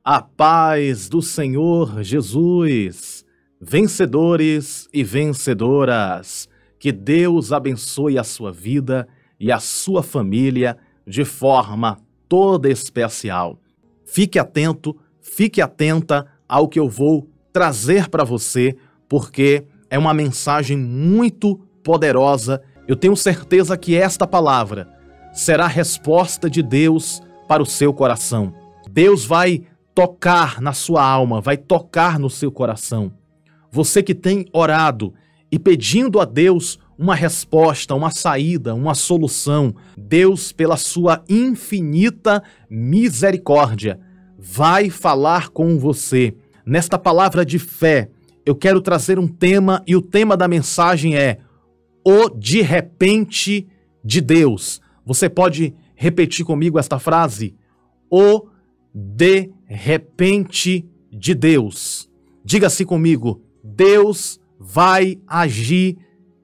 A paz do Senhor Jesus, vencedores e vencedoras, que Deus abençoe a sua vida e a sua família de forma toda especial. Fique atento, fique atenta ao que eu vou trazer para você, porque é uma mensagem muito poderosa. Eu tenho certeza que esta palavra será a resposta de Deus para o seu coração. Deus vai tocar na sua alma, vai tocar no seu coração. Você que tem orado e pedindo a Deus uma resposta, uma saída, uma solução, Deus, pela sua infinita misericórdia, vai falar com você. Nesta palavra de fé, eu quero trazer um tema, e o tema da mensagem é o de repente de Deus. Você pode repetir comigo esta frase? O de repente de Deus. Diga-se comigo: Deus vai agir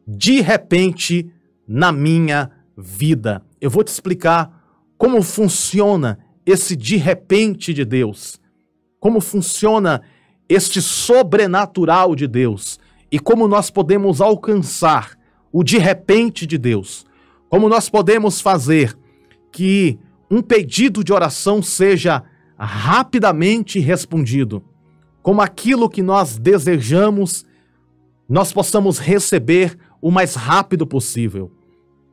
de repente na minha vida. Eu vou te explicar como funciona esse de repente de Deus, como funciona este sobrenatural de Deus e como nós podemos alcançar o de repente de Deus, como nós podemos fazer que um pedido de oração seja rapidamente respondido, como aquilo que nós desejamos, nós possamos receber o mais rápido possível.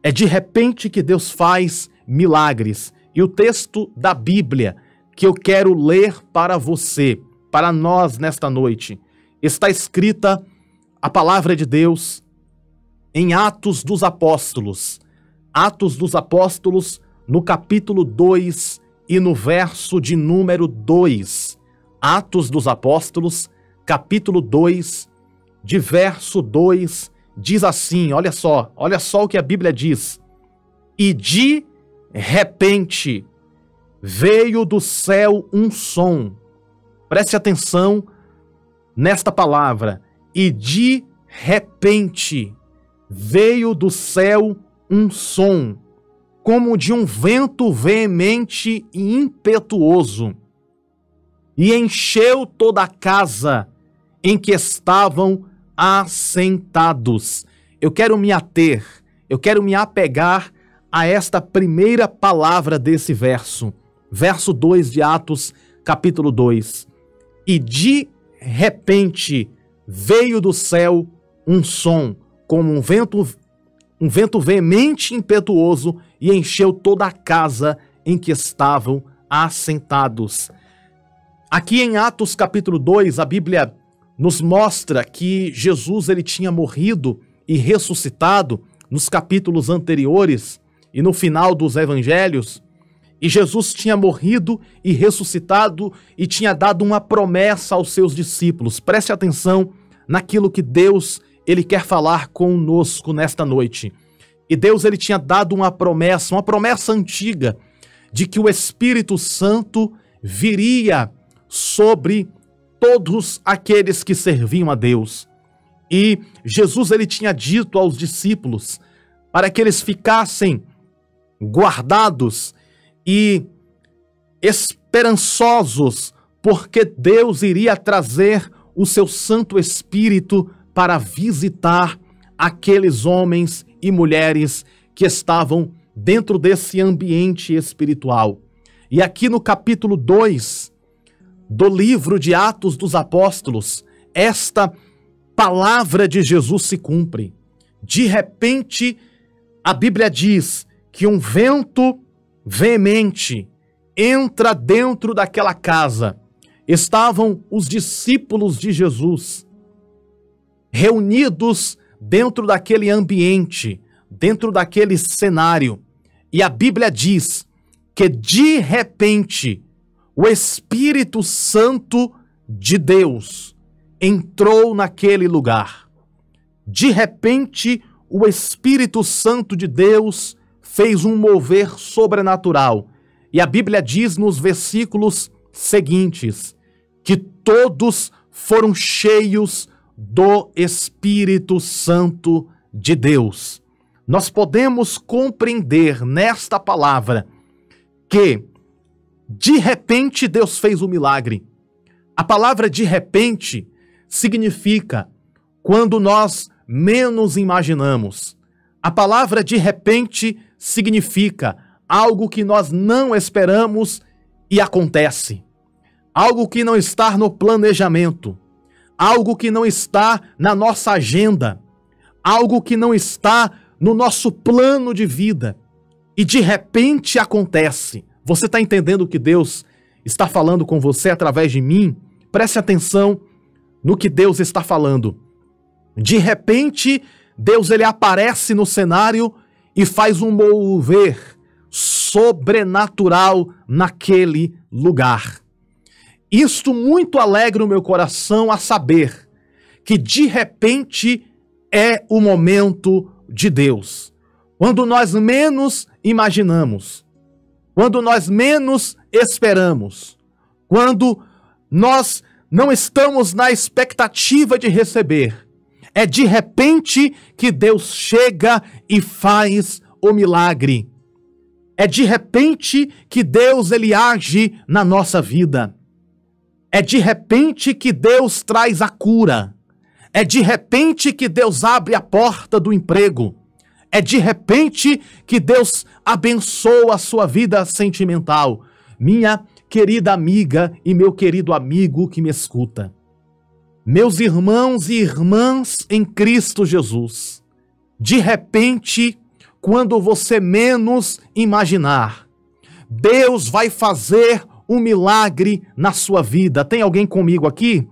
É de repente que Deus faz milagres. E o texto da Bíblia que eu quero ler para você, para nós nesta noite, está escrita a palavra de Deus em Atos dos Apóstolos. Atos dos Apóstolos, no capítulo 2 e no verso de número 2. Atos dos Apóstolos, capítulo 2, de verso 2, diz assim, olha só o que a Bíblia diz. E de repente veio do céu um som. Preste atenção nesta palavra. E de repente veio do céu um som, como de um vento veemente e impetuoso, e encheu toda a casa em que estavam assentados. Eu quero me apegar a esta primeira palavra desse verso, verso 2 de Atos, capítulo 2. E de repente veio do céu um som, como um vento veemente e impetuoso, e encheu toda a casa em que estavam assentados. Aqui em Atos capítulo 2, a Bíblia nos mostra que Jesus ele tinha morrido e ressuscitado nos capítulos anteriores e no final dos evangelhos. E Jesus tinha morrido e ressuscitado e tinha dado uma promessa aos seus discípulos. Preste atenção naquilo que Deus ele quer falar conosco nesta noite. E Deus ele tinha dado uma promessa antiga, de que o Espírito Santo viria sobre todos aqueles que serviam a Deus. E Jesus ele tinha dito aos discípulos para que eles ficassem guardados e esperançosos, porque Deus iria trazer o seu Santo Espírito para visitar aqueles homens e mulheres que estavam dentro desse ambiente espiritual. E aqui no capítulo 2 do livro de Atos dos Apóstolos, esta palavra de Jesus se cumpre. De repente, a Bíblia diz que um vento veemente entra dentro daquela casa. Estavam os discípulos de Jesus reunidos dentro daquele ambiente, dentro daquele cenário. E a Bíblia diz que de repente o Espírito Santo de Deus entrou naquele lugar. De repente, o Espírito Santo de Deus fez um mover sobrenatural. E a Bíblia diz nos versículos seguintes que todos foram cheios do Espírito Santo de Deus. Nós podemos compreender nesta palavra que De repente, Deus fez o milagre. A palavra de repente significa quando nós menos imaginamos. A palavra de repente significa algo que nós não esperamos e acontece. Algo que não está no planejamento. Algo que não está na nossa agenda. Algo que não está no nosso plano de vida. E de repente acontece. Você está entendendo o que Deus está falando com você através de mim? Preste atenção no que Deus está falando. De repente, Deus ele aparece no cenário e faz um mover sobrenatural naquele lugar. Isto muito alegra o meu coração a saber que de repente é o momento de Deus. Quando nós menos imaginamos, quando nós menos esperamos, quando nós não estamos na expectativa de receber, é de repente que Deus chega e faz o milagre. É de repente que Deus ele age na nossa vida. É de repente que Deus traz a cura. É de repente que Deus abre a porta do emprego. É de repente que Deus abençoa a sua vida sentimental. Minha querida amiga e meu querido amigo que me escuta. Meus irmãos e irmãs em Cristo Jesus. De repente, quando você menos imaginar, Deus vai fazer um milagre na sua vida. Tem alguém comigo aqui?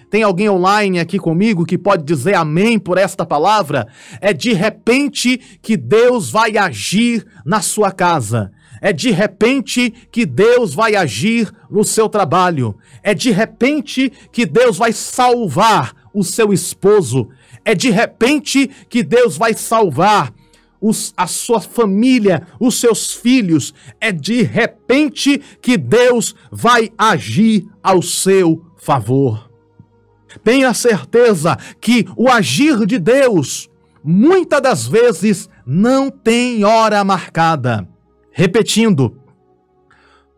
Tem alguém online aqui comigo que pode dizer amém por esta palavra? É de repente que Deus vai agir na sua casa. É de repente que Deus vai agir no seu trabalho. É de repente que Deus vai salvar o seu esposo. É de repente que Deus vai salvar a sua família, os seus filhos. É de repente que Deus vai agir ao seu favor. Tenha certeza que o agir de Deus, muitas das vezes, não tem hora marcada. Repetindo,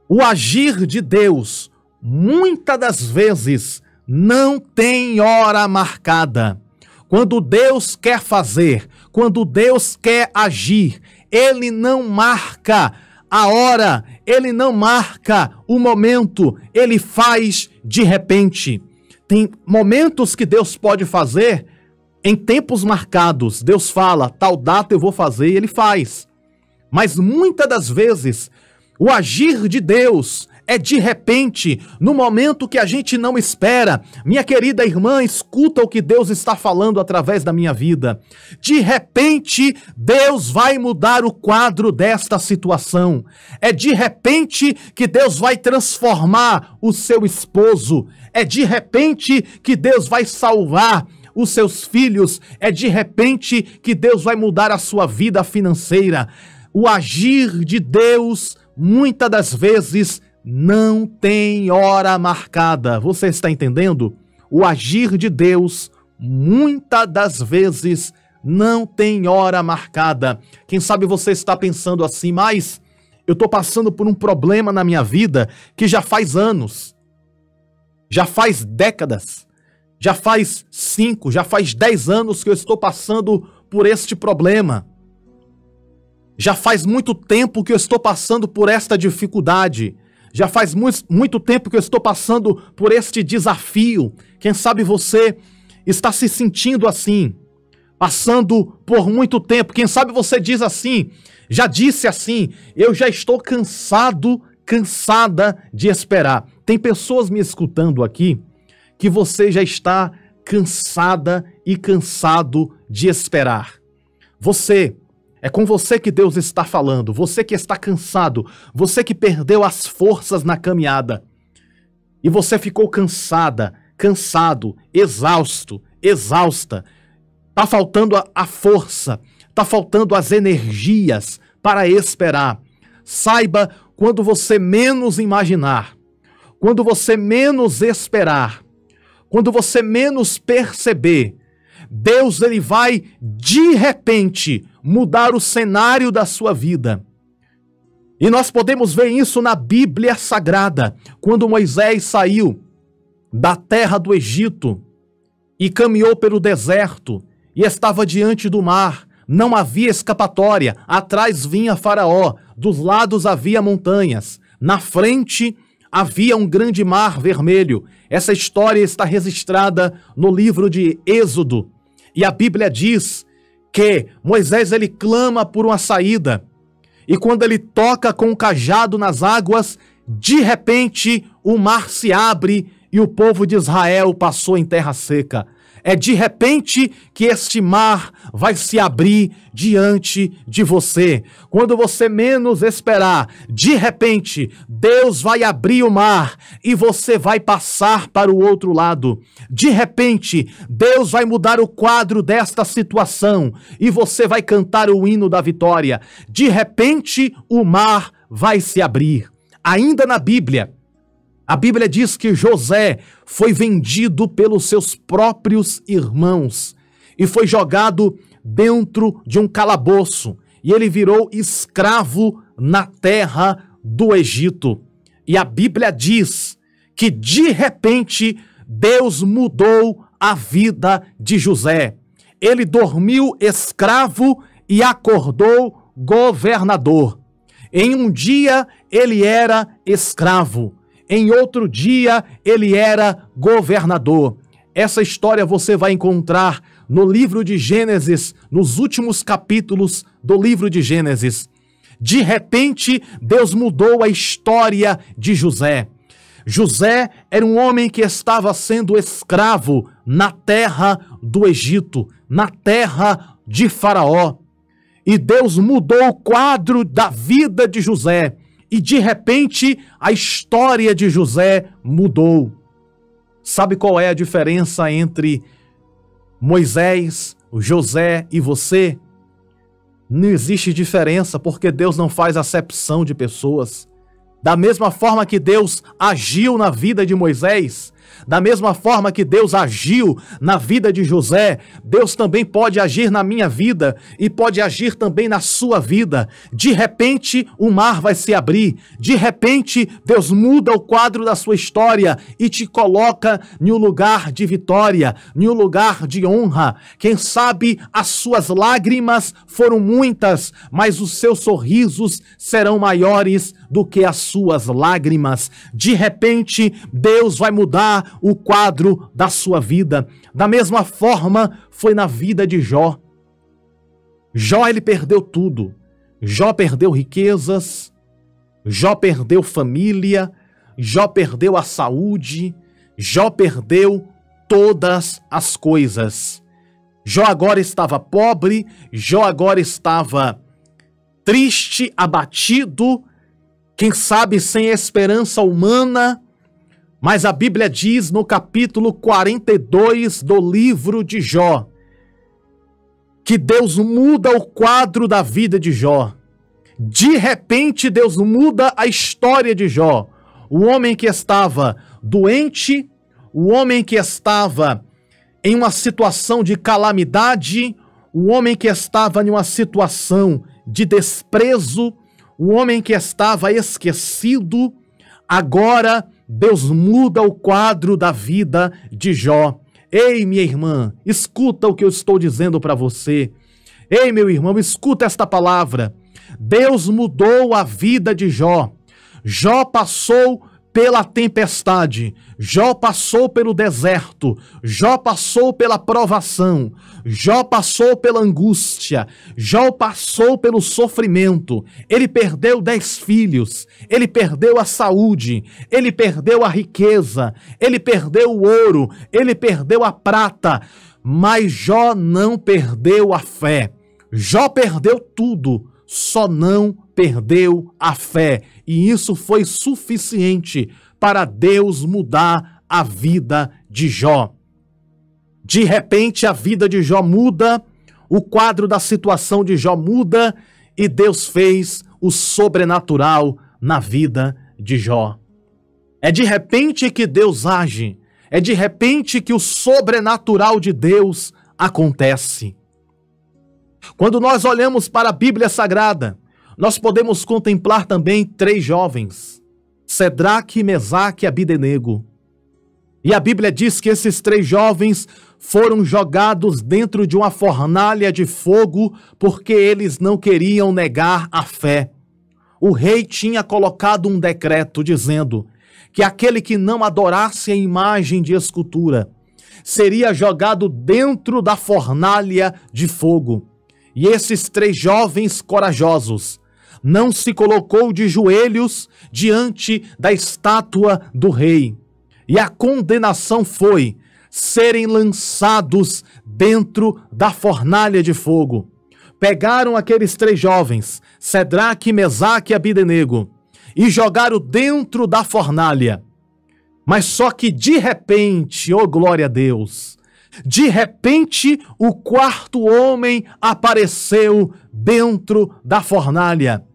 o agir de Deus, muitas das vezes, não tem hora marcada. Quando Deus quer fazer, quando Deus quer agir, Ele não marca a hora, Ele não marca o momento, Ele faz de repente. Tem momentos que Deus pode fazer em tempos marcados. Deus fala, tal data eu vou fazer e Ele faz. Mas muitas das vezes, o agir de Deus é de repente, no momento que a gente não espera. Minha querida irmã, escuta o que Deus está falando através da minha vida. De repente, Deus vai mudar o quadro desta situação. É de repente que Deus vai transformar o seu esposo. É de repente que Deus vai salvar os seus filhos. É de repente que Deus vai mudar a sua vida financeira. O agir de Deus, muitas das vezes, não tem hora marcada. Você está entendendo? O agir de Deus, muitas das vezes, não tem hora marcada. Quem sabe você está pensando assim, mas eu estou passando por um problema na minha vida que já faz anos, já faz décadas, já faz 5, já faz 10 anos que eu estou passando por este problema. Já faz muito tempo que eu estou passando por esta dificuldade. Já faz muito tempo que eu estou passando por este desafio. Quem sabe você está se sentindo assim, passando por muito tempo. Quem sabe você diz assim, já disse assim, eu já estou cansado, cansada de esperar. Tem pessoas me escutando aqui que você já está cansada e cansado de esperar. É com você que Deus está falando, você que está cansado, você que perdeu as forças na caminhada. E você ficou cansada, cansado, exausto, exausta. Tá faltando a força, tá faltando as energias para esperar. Saiba, quando você menos imaginar, quando você menos esperar, quando você menos perceber, Deus ele vai, de repente, mudar o cenário da sua vida. E nós podemos ver isso na Bíblia Sagrada, quando Moisés saiu da terra do Egito e caminhou pelo deserto e estava diante do mar. Não havia escapatória, atrás vinha Faraó, dos lados havia montanhas, na frente havia um grande mar vermelho. Essa história está registrada no livro de Êxodo. E a Bíblia diz que Moisés ele clama por uma saída. E quando ele toca com o cajado nas águas, de repente o mar se abre e o povo de Israel passou em terra seca. É de repente que este mar vai se abrir diante de você. Quando você menos esperar, de repente, Deus vai abrir o mar e você vai passar para o outro lado. De repente, Deus vai mudar o quadro desta situação e você vai cantar o hino da vitória. De repente, o mar vai se abrir. Ainda na Bíblia, a Bíblia diz que José foi vendido pelos seus próprios irmãos e foi jogado dentro de um calabouço e ele virou escravo na terra do Egito. E a Bíblia diz que de repente Deus mudou a vida de José. Ele dormiu escravo e acordou governador. Em um dia ele era escravo. Em outro dia, ele era governador. Essa história você vai encontrar no livro de Gênesis, nos últimos capítulos do livro de Gênesis. De repente, Deus mudou a história de José. José era um homem que estava sendo escravo na terra do Egito, na terra de Faraó. E Deus mudou o quadro da vida de José. E de repente, a história de José mudou. Sabe qual é a diferença entre Moisés, José e você? Não existe diferença, porque Deus não faz acepção de pessoas. Da mesma forma que Deus agiu na vida de Moisés, da mesma forma que Deus agiu na vida de José, Deus também pode agir na minha vida e pode agir também na sua vida. De repente, o mar vai se abrir. De repente, Deus muda o quadro da sua história e te coloca em um lugar de vitória, em um lugar de honra. Quem sabe as suas lágrimas foram muitas, mas os seus sorrisos serão maiores do que as suas lágrimas. De repente, Deus vai mudar o quadro da sua vida. Da mesma forma, foi na vida de Jó. Jó, ele perdeu tudo. Jó perdeu riquezas, Jó perdeu família, Jó perdeu a saúde, Jó perdeu todas as coisas. Jó agora estava pobre, Jó agora estava triste, abatido, quem sabe sem esperança humana. Mas a Bíblia diz no capítulo 42 do livro de Jó, que Deus muda o quadro da vida de Jó. De repente, Deus muda a história de Jó. O homem que estava doente, o homem que estava em uma situação de calamidade, o homem que estava em uma situação de desprezo, o homem que estava esquecido, agora Deus muda o quadro da vida de Jó. Ei, minha irmã, escuta o que eu estou dizendo para você. Ei, meu irmão, escuta esta palavra. Deus mudou a vida de Jó. Jó passou pela tempestade, Jó passou pelo deserto, Jó passou pela provação, Jó passou pela angústia, Jó passou pelo sofrimento. Ele perdeu 10 filhos, ele perdeu a saúde, ele perdeu a riqueza, ele perdeu o ouro, ele perdeu a prata, mas Jó não perdeu a fé. Jó perdeu tudo, só não perdeu a fé. E isso foi suficiente para Deus mudar a vida de Jó. De repente, a vida de Jó muda, o quadro da situação de Jó muda e Deus fez o sobrenatural na vida de Jó. É de repente que Deus age, é de repente que o sobrenatural de Deus acontece. Quando nós olhamos para a Bíblia Sagrada, nós podemos contemplar também 3 jovens, Sedraque, Mesaque e Abidenego. E a Bíblia diz que esses 3 jovens foram jogados dentro de uma fornalha de fogo porque eles não queriam negar a fé. O rei tinha colocado um decreto dizendo que aquele que não adorasse a imagem de escultura seria jogado dentro da fornalha de fogo. E esses 3 jovens corajosos não se colocou de joelhos diante da estátua do rei. E a condenação foi serem lançados dentro da fornalha de fogo. Pegaram aqueles 3 jovens, Sedraque, Mesaque e Abidenego, e jogaram dentro da fornalha. Mas só que de repente, oh glória a Deus, de repente o 4º homem apareceu dentro da fornalha.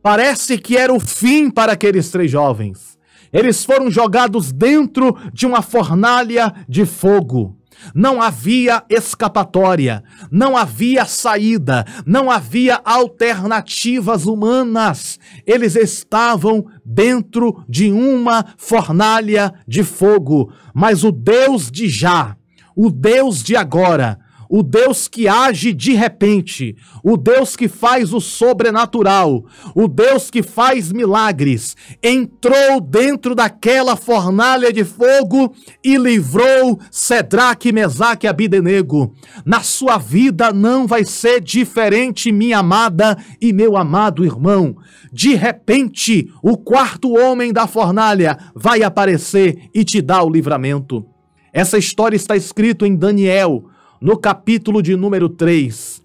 Parece que era o fim para aqueles 3 jovens. Eles foram jogados dentro de uma fornalha de fogo. Não havia escapatória, não havia saída, não havia alternativas humanas. Eles estavam dentro de uma fornalha de fogo. Mas o Deus de já, o Deus de agora, o Deus que age de repente, o Deus que faz o sobrenatural, o Deus que faz milagres, entrou dentro daquela fornalha de fogo e livrou Sedraque, Mesaque e Abidenego. Na sua vida não vai ser diferente, minha amada e meu amado irmão. De repente, o 4º homem da fornalha vai aparecer e te dar o livramento. Essa história está escrita em Daniel, no capítulo de número 3.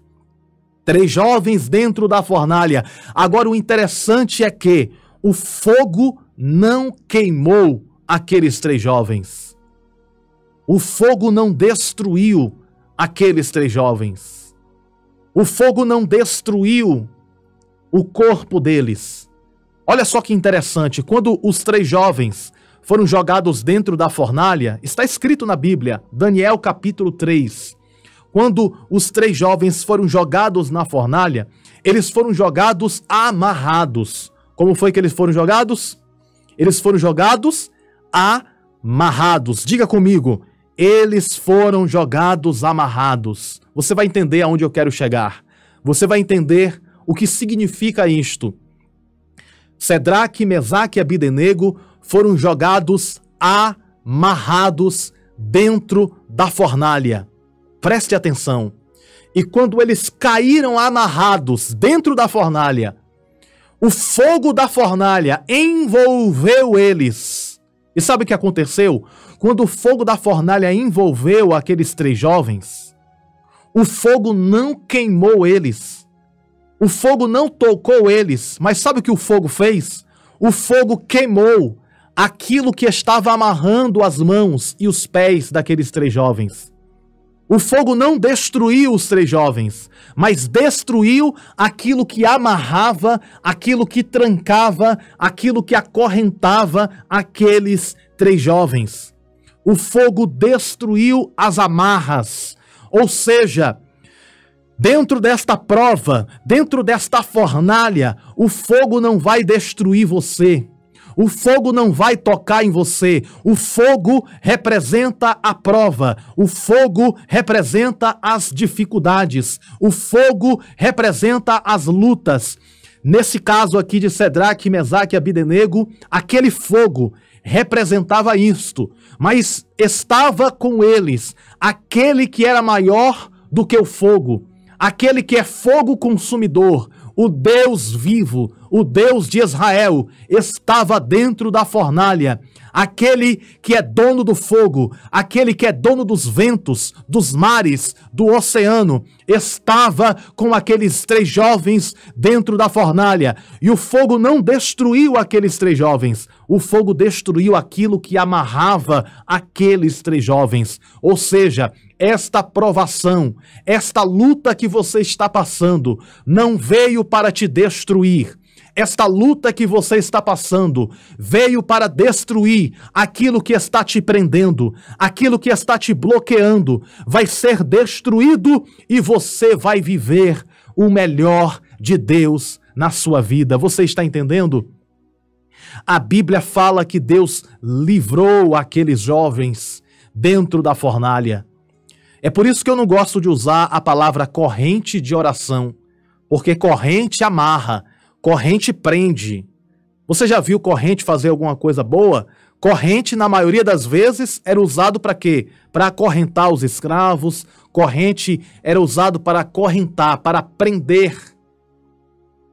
3 jovens dentro da fornalha. Agora o interessante é que o fogo não queimou aqueles 3 jovens. O fogo não destruiu aqueles 3 jovens. O fogo não destruiu o corpo deles. Olha só que interessante, quando os 3 jovens foram jogados dentro da fornalha, está escrito na Bíblia, Daniel capítulo 3, quando os 3 jovens foram jogados na fornalha, eles foram jogados amarrados. Como foi que eles foram jogados? Eles foram jogados amarrados. Diga comigo, eles foram jogados amarrados. Você vai entender aonde eu quero chegar. Você vai entender o que significa isto. Sedraque, Mesaque e Abidenego foram jogados amarrados dentro da fornalha. Preste atenção. E quando eles caíram amarrados dentro da fornalha, o fogo da fornalha envolveu eles. E sabe o que aconteceu? Quando o fogo da fornalha envolveu aqueles 3 jovens, o fogo não queimou eles. O fogo não tocou eles. Mas sabe o que o fogo fez? O fogo queimou aquilo que estava amarrando as mãos e os pés daqueles 3 jovens. O fogo não destruiu os 3 jovens, mas destruiu aquilo que amarrava, aquilo que trancava, aquilo que acorrentava aqueles 3 jovens. O fogo destruiu as amarras, ou seja, dentro desta prova, dentro desta fornalha, o fogo não vai destruir você. O fogo não vai tocar em você. O fogo representa a prova. O fogo representa as dificuldades. O fogo representa as lutas. Nesse caso aqui de Sedraque, Mesaque e Abidenego, aquele fogo representava isto, mas estava com eles aquele que era maior do que o fogo, aquele que é fogo consumidor, o Deus vivo, o Deus de Israel, estava dentro da fornalha. Aquele que é dono do fogo, aquele que é dono dos ventos, dos mares, do oceano, estava com aqueles 3 jovens dentro da fornalha. E o fogo não destruiu aqueles 3 jovens, o fogo destruiu aquilo que amarrava aqueles 3 jovens. Ou seja, esta provação, esta luta que você está passando, não veio para te destruir. Esta luta que você está passando veio para destruir aquilo que está te prendendo, aquilo que está te bloqueando, vai ser destruído e você vai viver o melhor de Deus na sua vida. Você está entendendo? A Bíblia fala que Deus livrou aqueles jovens dentro da fornalha. É por isso que eu não gosto de usar a palavra corrente de oração, porque corrente amarra, corrente prende. Você já viu corrente fazer alguma coisa boa? Corrente, na maioria das vezes, era usado para quê? Para acorrentar os escravos. Corrente era usado para acorrentar, para prender.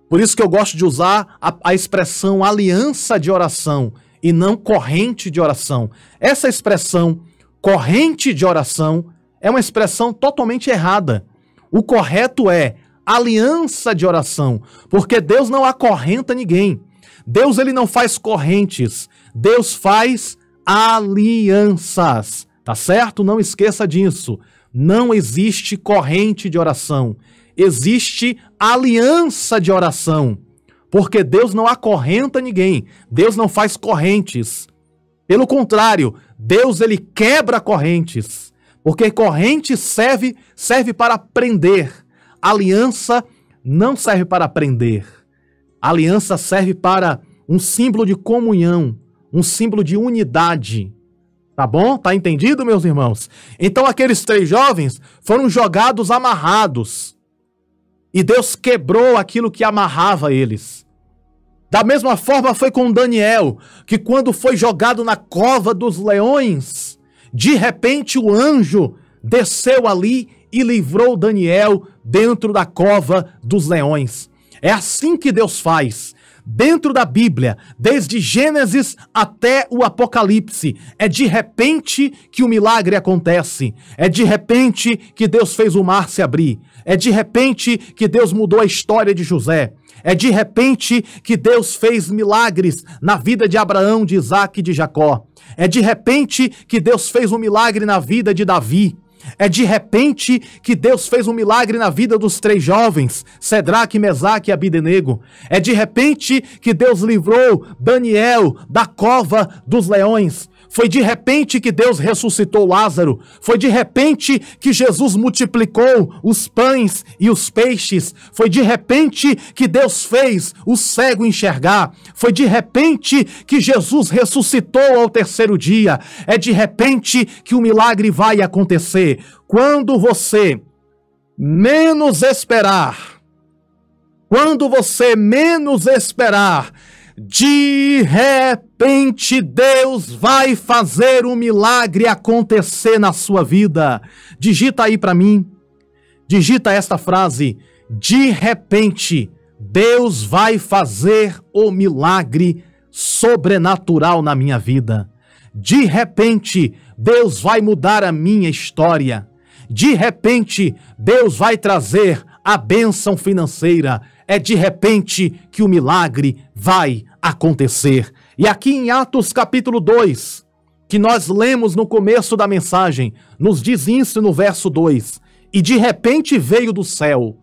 Por isso que eu gosto de usar a expressão aliança de oração e não corrente de oração. Essa expressão corrente de oração é uma expressão totalmente errada. O correto é aliança de oração, porque Deus não acorrenta ninguém. Deus ele não faz correntes, Deus faz alianças, tá certo? Não esqueça disso. Não existe corrente de oração, existe aliança de oração, porque Deus não acorrenta ninguém, Deus não faz correntes. Pelo contrário, Deus ele quebra correntes, porque corrente serve para prender. Aliança não serve para prender. Aliança serve para um símbolo de comunhão, um símbolo de unidade. Tá bom? Tá entendido, meus irmãos? Então aqueles 3 jovens foram jogados amarrados. E Deus quebrou aquilo que amarrava eles. Da mesma forma foi com Daniel, que quando foi jogado na cova dos leões, de repente o anjo desceu ali e livrou Daniel dentro da cova dos leões. É assim que Deus faz. Dentro da Bíblia, desde Gênesis até o Apocalipse, é de repente que o milagre acontece. É de repente que Deus fez o mar se abrir. É de repente que Deus mudou a história de José. É de repente que Deus fez milagres na vida de Abraão, de Isaac e de Jacó. É de repente que Deus fez um milagre na vida de Davi. É de repente que Deus fez um milagre na vida dos 3 jovens, Cedraque, Mesaque e Abdenego. É de repente que Deus livrou Daniel da cova dos leões. Foi de repente que Deus ressuscitou Lázaro. Foi de repente que Jesus multiplicou os pães e os peixes. Foi de repente que Deus fez o cego enxergar. Foi de repente que Jesus ressuscitou ao 3º dia. É de repente que o milagre vai acontecer. Quando você menos esperar, de repente Deus vai fazer um milagre acontecer na sua vida. Digita aí para mim, digita esta frase: de repente Deus vai fazer o milagre sobrenatural na minha vida. De repente Deus vai mudar a minha história. De repente Deus vai trazer a bênção financeira. É de repente que o milagre vai acontecer. E aqui em Atos capítulo 2, que nós lemos no começo da mensagem, nos diz isso no verso 2: e de repente veio do céu.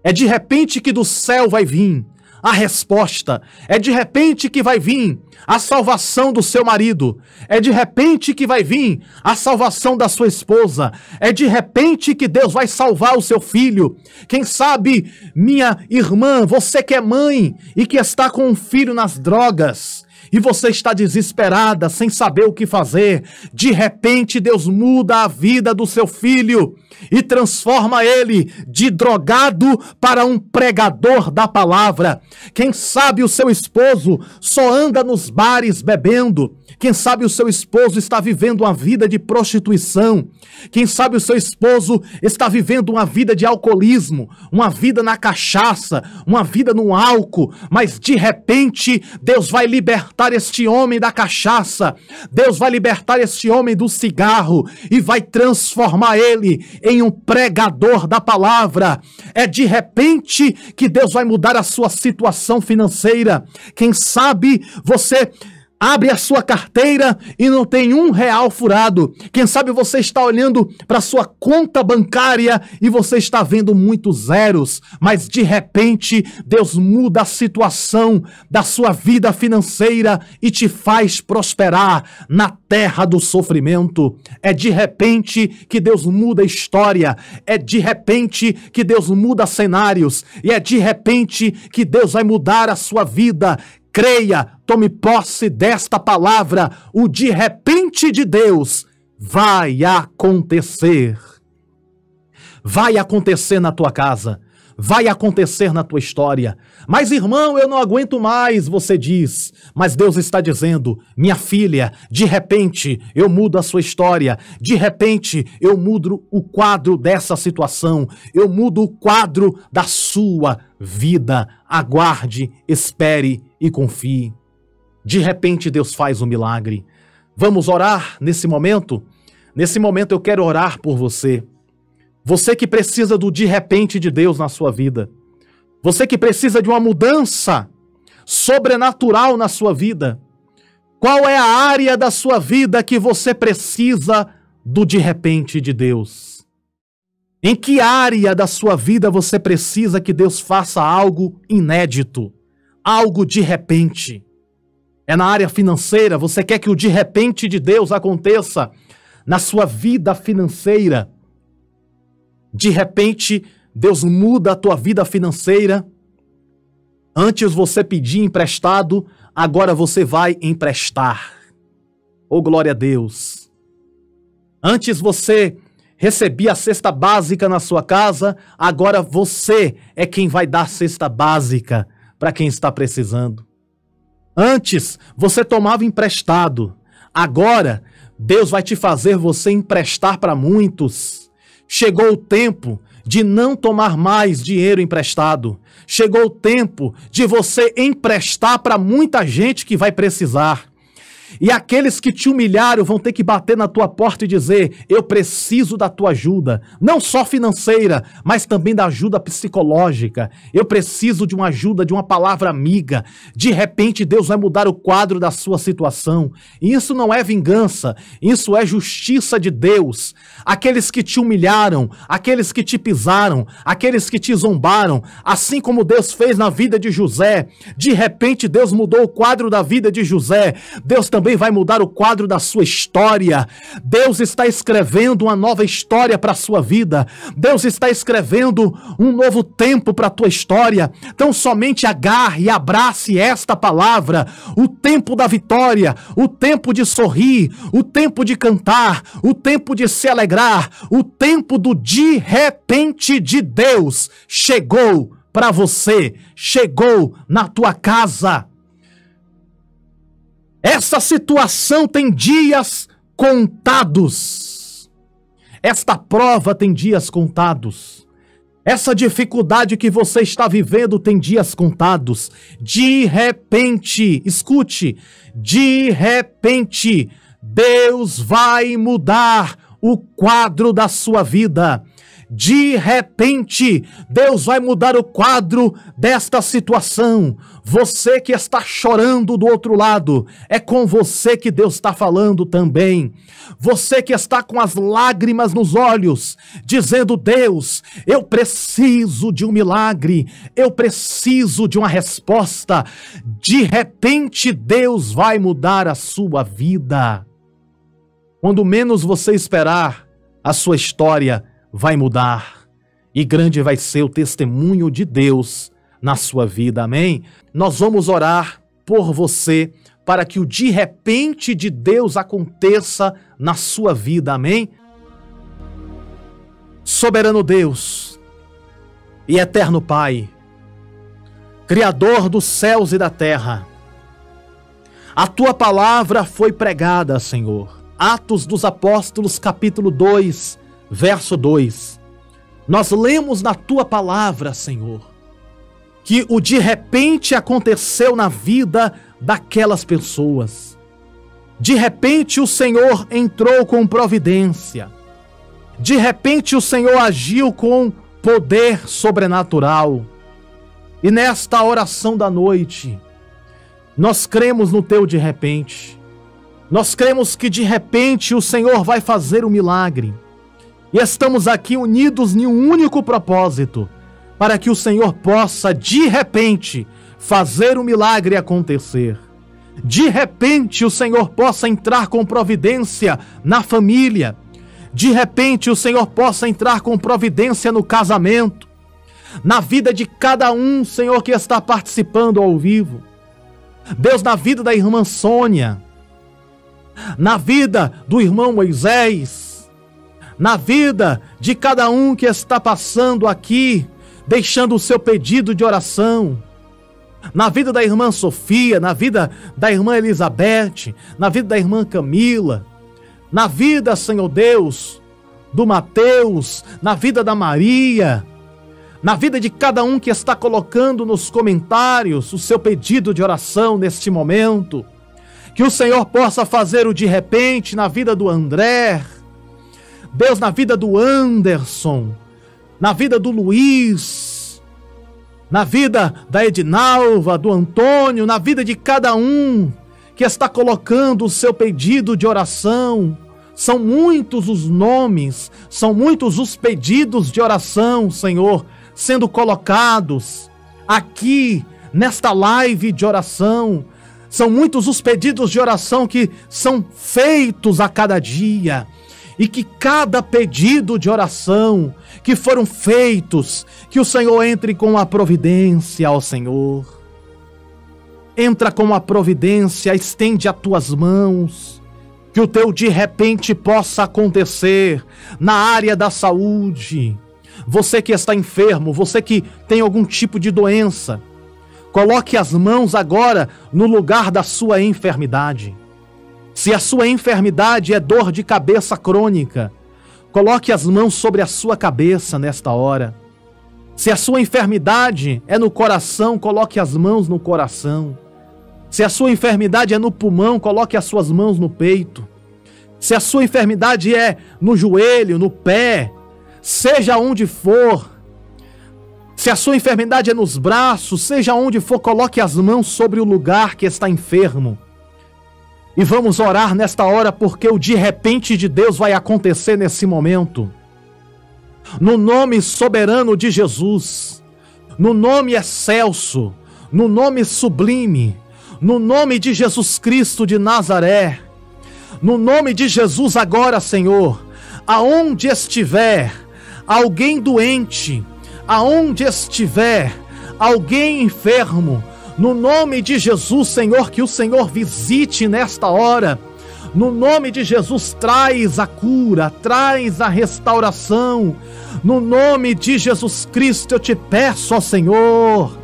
É de repente que do céu vai vir a resposta. É de repente que vai vir a salvação do seu marido. É de repente que vai vir a salvação da sua esposa. É de repente que Deus vai salvar o seu filho. Quem sabe, minha irmã, você que é mãe e que está com um filho nas drogas, e você está desesperada, sem saber o que fazer, de repente Deus muda a vida do seu filho e transforma ele de drogado para um pregador da palavra. Quem sabe o seu esposo só anda nos bares bebendo. Quem sabe o seu esposo está vivendo uma vida de prostituição. Quem sabe o seu esposo está vivendo uma vida de alcoolismo, uma vida na cachaça, uma vida no álcool, mas de repente Deus vai libertar este homem da cachaça, Deus vai libertar este homem do cigarro e vai transformar ele em um pregador da palavra. É de repente que Deus vai mudar a sua situação financeira. Quem sabe você Abre a sua carteira e não tem R$1 furado. Quem sabe você está olhando para sua conta bancária e você está vendo muitos zeros, mas de repente Deus muda a situação da sua vida financeira e te faz prosperar na terra do sofrimento. É de repente que Deus muda a história, é de repente que Deus muda cenários e é de repente que Deus vai mudar a sua vida. Creia, tome posse desta palavra, o de repente de Deus vai acontecer. Vai acontecer na tua casa, vai acontecer na tua história. Mas irmão, eu não aguento mais, você diz. Mas Deus está dizendo, minha filha, de repente eu mudo a sua história, de repente eu mudo o quadro dessa situação, eu mudo o quadro da sua vida. Aguarde, espere e confie. De repente Deus faz um milagre. Vamos orar nesse momento? Nesse momento eu quero orar por você. Você que precisa do de repente de Deus na sua vida. Você que precisa de uma mudança sobrenatural na sua vida. Qual é a área da sua vida que você precisa do de repente de Deus? Em que área da sua vida você precisa que Deus faça algo inédito? Algo de repente? É na área financeira? Você quer que o de repente de Deus aconteça na sua vida financeira? De repente, Deus muda a tua vida financeira. Antes você pedia emprestado, agora você vai emprestar. Oh, glória a Deus. Antes você recebia a cesta básica na sua casa, agora você é quem vai dar cesta básica para quem está precisando. Antes você tomava emprestado, agora Deus vai te fazer você emprestar para muitos. Chegou o tempo de não tomar mais dinheiro emprestado. Chegou o tempo de você emprestar para muita gente que vai precisar. E aqueles que te humilharam vão ter que bater na tua porta e dizer, eu preciso da tua ajuda, não só financeira, mas também da ajuda psicológica. Eu preciso de uma ajuda, de uma palavra amiga. De repente Deus vai mudar o quadro da sua situação. E isso não é vingança, isso é justiça de Deus. Aqueles que te humilharam, aqueles que te pisaram, aqueles que te zombaram, assim como Deus fez na vida de José, de repente Deus mudou o quadro da vida de José. Deus também vai mudar o quadro da sua história. Deus está escrevendo uma nova história para a sua vida. Deus está escrevendo um novo tempo para a tua história. Então somente agarre e abrace esta palavra. O tempo da vitória, o tempo de sorrir, o tempo de cantar, o tempo de se alegrar, o tempo do de repente de Deus chegou para você, chegou na tua casa. Essa situação tem dias contados. Esta prova tem dias contados. Essa dificuldade que você está vivendo tem dias contados. De repente, escute, de repente, Deus vai mudar o quadro da sua vida. De repente, Deus vai mudar o quadro desta situação. Você que está chorando do outro lado, é com você que Deus está falando também. Você que está com as lágrimas nos olhos, dizendo, Deus, eu preciso de um milagre, eu preciso de uma resposta. De repente, Deus vai mudar a sua vida. Quando menos você esperar, a sua história vai mudar, e grande vai ser o testemunho de Deus na sua vida, amém? Nós vamos orar por você, para que o de repente de Deus aconteça na sua vida, amém? Soberano Deus e eterno Pai, Criador dos céus e da terra, a tua palavra foi pregada, Senhor. Atos dos Apóstolos, capítulo 2, verso 2, nós lemos na tua palavra, Senhor, que o de repente aconteceu na vida daquelas pessoas. De repente o Senhor entrou com providência. De repente o Senhor agiu com poder sobrenatural. E nesta oração da noite, Nós cremos no teu de repente. Nós cremos que de repente o Senhor vai fazer o milagre. E estamos aqui unidos em um único propósito, para que o Senhor possa de repente fazer o milagre acontecer. De repente o Senhor possa entrar com providência na família. De repente o Senhor possa entrar com providência no casamento, na vida de cada um, Senhor, que está participando ao vivo. Deus, na vida da irmã Sônia, na vida do irmão Moisés, na vida de cada um que está passando aqui, deixando o seu pedido de oração, na vida da irmã Sofia, na vida da irmã Elizabeth, na vida da irmã Camila, na vida, Senhor Deus, do Mateus, na vida da Maria, na vida de cada um que está colocando nos comentários o seu pedido de oração neste momento. Que o Senhor possa fazer o de repente na vida do André, Deus, na vida do Anderson, na vida do Luiz, na vida da Edinalva, do Antônio, na vida de cada um que está colocando o seu pedido de oração. São muitos os nomes, são muitos os pedidos de oração, Senhor, sendo colocados aqui nesta live de oração. São muitos os pedidos de oração que são feitos a cada dia. E que cada pedido de oração que foram feitos, que o Senhor entre com a providência, ó Senhor. Entra com a providência, estende as tuas mãos, que o teu de repente possa acontecer na área da saúde. Você que está enfermo, você que tem algum tipo de doença, coloque as mãos agora no lugar da sua enfermidade. Se a sua enfermidade é dor de cabeça crônica, coloque as mãos sobre a sua cabeça nesta hora. Se a sua enfermidade é no coração, coloque as mãos no coração. Se a sua enfermidade é no pulmão, coloque as suas mãos no peito. Se a sua enfermidade é no joelho, no pé, seja onde for. Se a sua enfermidade é nos braços, seja onde for, coloque as mãos sobre o lugar que está enfermo. E vamos orar nesta hora, porque o de repente de Deus vai acontecer nesse momento. No nome soberano de Jesus, no nome excelso, no nome sublime, no nome de Jesus Cristo de Nazaré, no nome de Jesus agora, Senhor, aonde estiver alguém doente, aonde estiver alguém enfermo, no nome de Jesus, Senhor, que o Senhor visite nesta hora. No nome de Jesus, traz a cura, traz a restauração. No nome de Jesus Cristo, eu te peço, ó Senhor,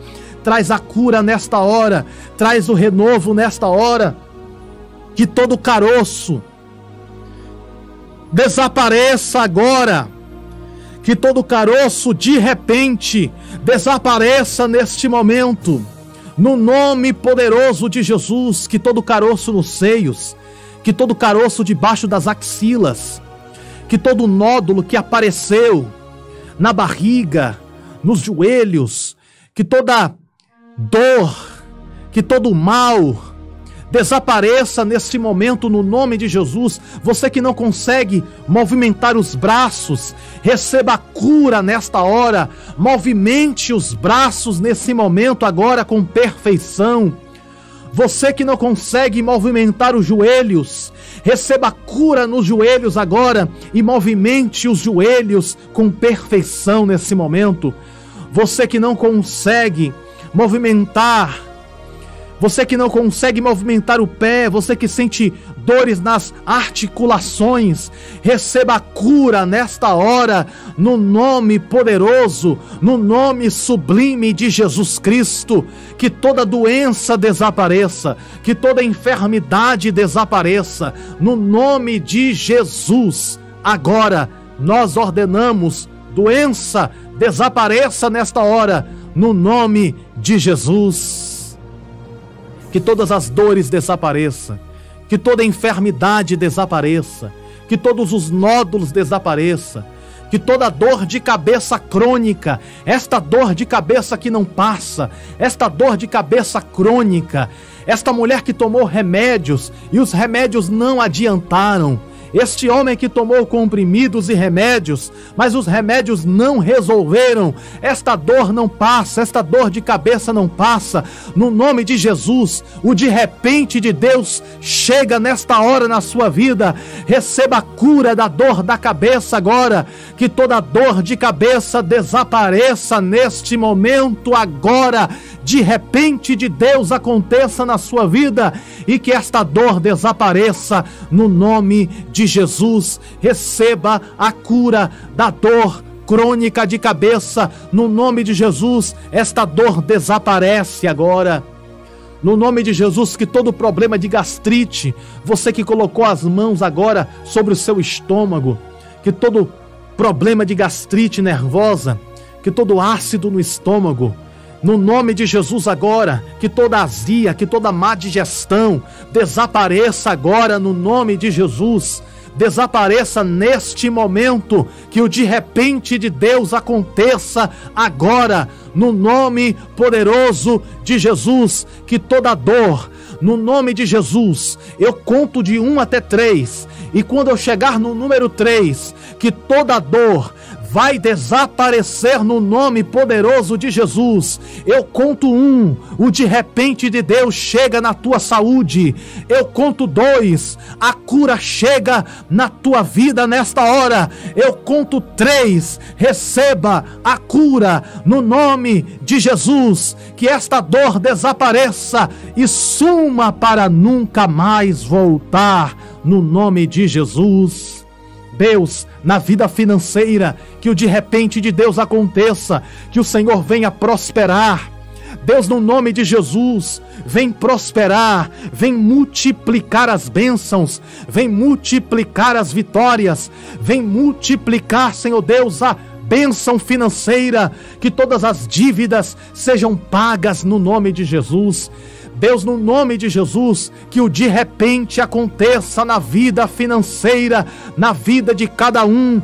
traz a cura nesta hora, traz o renovo nesta hora. Que todo caroço desapareça agora. Que todo caroço de repente desapareça neste momento. No nome poderoso de Jesus, que todo caroço nos seios, que todo caroço debaixo das axilas, que todo nódulo que apareceu na barriga, nos joelhos, que toda dor, que todo mal desapareça nesse momento no nome de Jesus. Você que não consegue movimentar os braços, receba a cura nesta hora. Movimente os braços nesse momento agora com perfeição. Você que não consegue movimentar os joelhos, receba a cura nos joelhos agora e movimente os joelhos com perfeição nesse momento. Você que não consegue movimentar, você que não consegue movimentar o pé, você que sente dores nas articulações, receba a cura nesta hora, no nome poderoso, no nome sublime de Jesus Cristo. Que toda doença desapareça, que toda enfermidade desapareça, no nome de Jesus. Agora nós ordenamos, doença desapareça nesta hora, no nome de Jesus. Que todas as dores desapareçam, que toda enfermidade desapareça, que todos os nódulos desapareçam, que toda dor de cabeça crônica, esta dor de cabeça que não passa, esta dor de cabeça crônica, esta mulher que tomou remédios e os remédios não adiantaram, este homem que tomou comprimidos e remédios, mas os remédios não resolveram, esta dor não passa, esta dor de cabeça não passa. No nome de Jesus, o de repente de Deus chega nesta hora na sua vida. Receba a cura da dor da cabeça agora, que toda dor de cabeça desapareça neste momento agora. De repente de Deus aconteça na sua vida e que esta dor desapareça no nome de Jesus. Receba a cura da dor crônica de cabeça no nome de Jesus. Esta dor desaparece agora. No nome de Jesus, que todo problema de gastrite, você que colocou as mãos agora sobre o seu estômago, que todo problema de gastrite nervosa, que todo ácido no estômago, no nome de Jesus agora, que toda azia, que toda má digestão desapareça agora no nome de Jesus. Desapareça neste momento, que o de repente de Deus aconteça agora, no nome poderoso de Jesus. Que toda dor, no nome de Jesus, eu conto de 1 até 3, e quando eu chegar no número 3, que toda dor vai desaparecer no nome poderoso de Jesus. Eu conto 1, o de repente de Deus chega na tua saúde. Eu conto 2, a cura chega na tua vida nesta hora. Eu conto 3, receba a cura no nome de Jesus. Que esta dor desapareça e suma para nunca mais voltar no nome de Jesus. Deus, na vida financeira, que o de repente de Deus aconteça, que o Senhor venha prosperar. Deus, no nome de Jesus, vem prosperar, vem multiplicar as bênçãos, vem multiplicar as vitórias, vem multiplicar, Senhor Deus, a bênção financeira, que todas as dívidas sejam pagas no nome de Jesus. Deus, no nome de Jesus, que o de repente aconteça na vida financeira, na vida de cada um.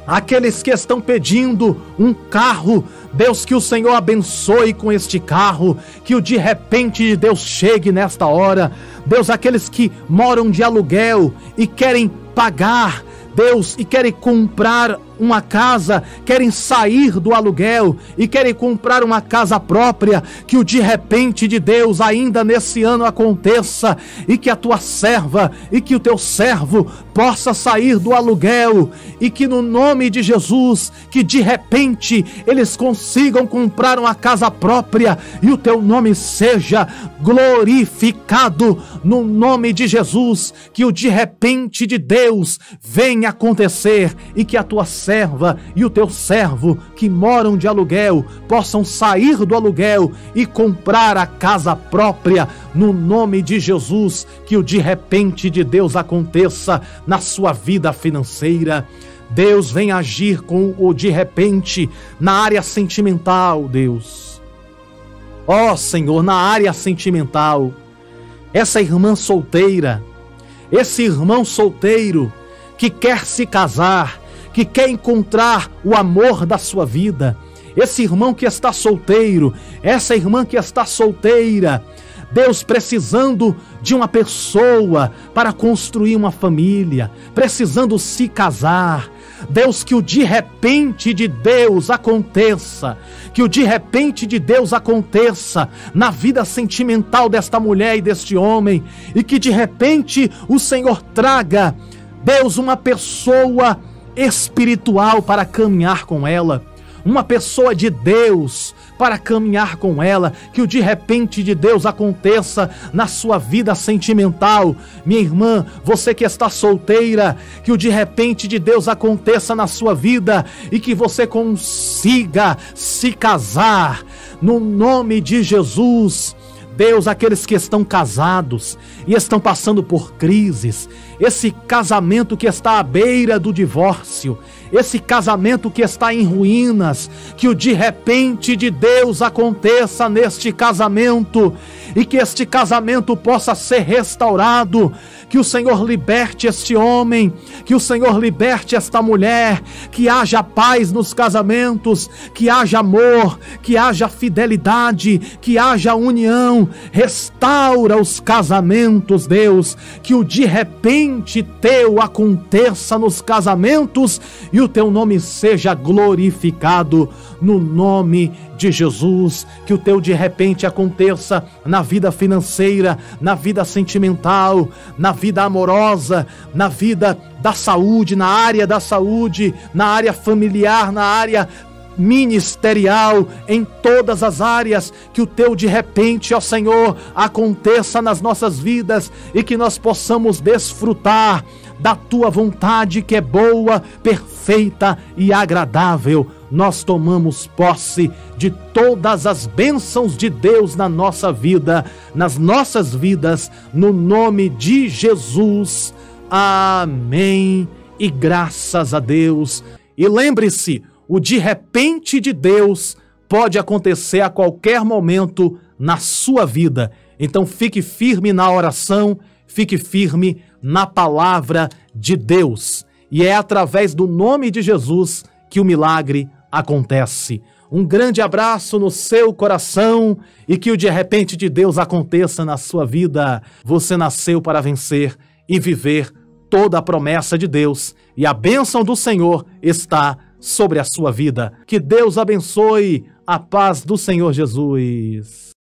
Aqueles que estão pedindo um carro, Deus, que o Senhor abençoe com este carro, que o de repente de Deus chegue nesta hora. Deus, aqueles que moram de aluguel e querem pagar, Deus, e querem comprar uma casa, querem sair do aluguel e querem comprar uma casa própria, que o de repente de Deus ainda nesse ano aconteça, e que a tua serva e que o teu servo possa sair do aluguel, e que no nome de Jesus, que de repente eles consigam comprar uma casa própria e o teu nome seja glorificado no nome de Jesus. Que o de repente de Deus venha acontecer e que a tua serva e o teu servo que moram de aluguel possam sair do aluguel e comprar a casa própria no nome de Jesus. Que o de repente de Deus aconteça na sua vida financeira. Deus, vem agir com o de repente na área sentimental, Deus. Ó Senhor, na área sentimental, essa irmã solteira, esse irmão solteiro que quer se casar, que quer encontrar o amor da sua vida, esse irmão que está solteiro, essa irmã que está solteira, Deus, precisando de uma pessoa para construir uma família, precisando se casar. Deus, que o de repente de Deus aconteça, que o de repente de Deus aconteça na vida sentimental desta mulher e deste homem, e que de repente o Senhor traga, Deus, uma pessoa espiritual para caminhar com ela, uma pessoa de Deus para caminhar com ela. Que o de repente de Deus aconteça na sua vida sentimental. Minha irmã, você que está solteira, que o de repente de Deus aconteça na sua vida e que você consiga se casar no nome de Jesus. Deus, aqueles que estão casados e estão passando por crises, esse casamento que está à beira do divórcio, esse casamento que está em ruínas, que o de repente de Deus aconteça neste casamento e que este casamento possa ser restaurado, que o Senhor liberte este homem, que o Senhor liberte esta mulher, que haja paz nos casamentos, que haja amor, que haja fidelidade, que haja união. Restaura os casamentos, Deus, que o de repente teu aconteça nos casamentos e o teu nome seja glorificado no nome de Jesus. Que o teu de repente aconteça na vida financeira, na vida sentimental, na vida amorosa, na vida da saúde, na área da saúde, na área familiar, na área ministerial, em todas as áreas. Que o teu de repente, ó Senhor, aconteça nas nossas vidas e que nós possamos desfrutar da tua vontade, que é boa, perfeita e agradável. Nós tomamos posse de todas as bênçãos de Deus na nossa vida, nas nossas vidas, no nome de Jesus. Amém. E graças a Deus. E lembre-se, o de repente de Deus pode acontecer a qualquer momento na sua vida. Então fique firme na oração, fique firme na palavra de Deus. E é através do nome de Jesus que o milagre acontece. Um grande abraço no seu coração e que o de repente de Deus aconteça na sua vida. Você nasceu para vencer e viver toda a promessa de Deus, e a bênção do Senhor está sobre a sua vida. Que Deus abençoe. A paz do Senhor Jesus.